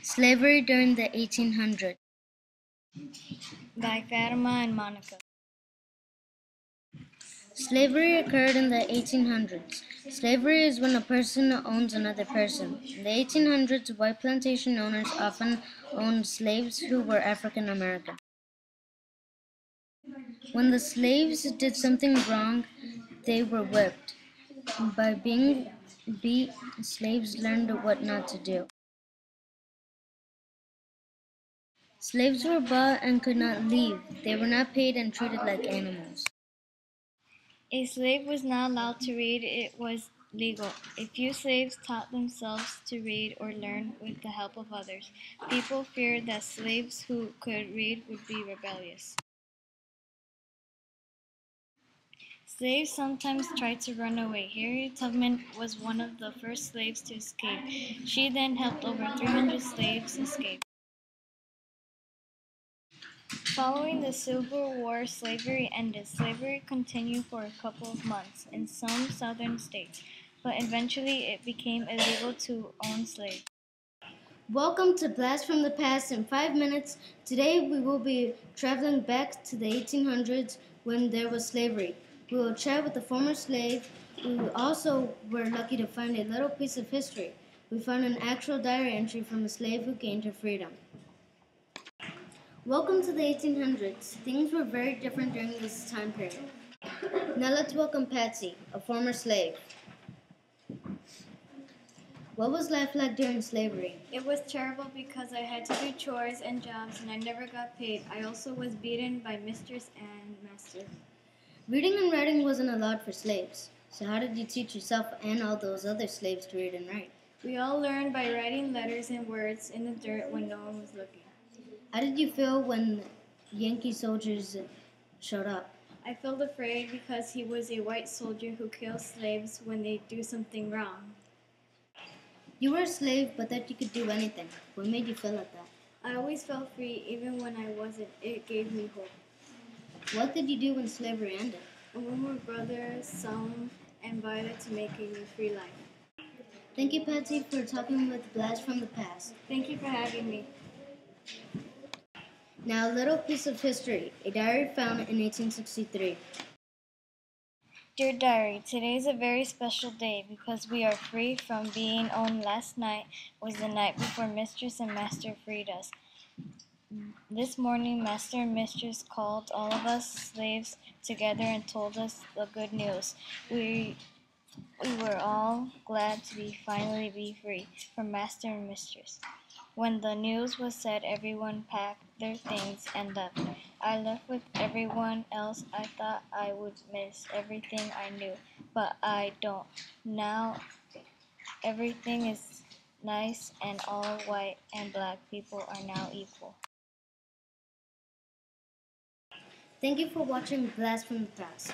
Slavery during the 1800s. By Fatima and Monica. Slavery occurred in the 1800s. Slavery is when a person owns another person. In the 1800s, white plantation owners often owned slaves who were African American. When the slaves did something wrong, they were whipped. By being beat, slaves learned what not to do. Slaves were bought and could not leave. They were not paid and treated like animals. A slave was not allowed to read, it was legal. A few slaves taught themselves to read or learn with the help of others. People feared that slaves who could read would be rebellious. Slaves sometimes tried to run away. Harriet Tubman was one of the first slaves to escape. She then helped over 300 slaves escape. Following the Civil War, slavery ended. Slavery continued for a couple of months in some southern states, but eventually it became illegal to own slaves. Welcome to Blast from the Past in 5 minutes. Today we will be traveling back to the 1800s when there was slavery. We will chat with a former slave. We also were lucky to find a little piece of history. We found an actual diary entry from a slave who gained her freedom. Welcome to the 1800s. Things were very different during this time period. Now let's welcome Patsy, a former slave. What was life like during slavery? It was terrible because I had to do chores and jobs and I never got paid. I also was beaten by mistress and master. Reading and writing wasn't allowed for slaves. So how did you teach yourself and all those other slaves to read and write? We all learned by writing letters and words in the dirt when no one was looking. How did you feel when Yankee soldiers showed up? I felt afraid because he was a white soldier who kills slaves when they do something wrong. You were a slave, but that you could do anything. What made you feel like that? I always felt free even when I wasn't. It gave me hope. What did you do when slavery ended? And we were brothers, sung, and invited to make a new free life. Thank you, Patsy, for talking with Blast from the Past. Thank you for having me. Now, a little piece of history. A diary found in 1863. Dear Diary, today is a very special day because we are free from being owned. Last night was the night before Mistress and Master freed us. This morning, Master and Mistress called all of us slaves together and told us the good news. We were all glad to finally be free from Master and Mistress. When the news was said, everyone packed their things and left. I left with everyone else. I thought I would miss everything I knew, but I don't. Now everything is nice and all white and black people are now equal. Thank you for watching Blast from the Past.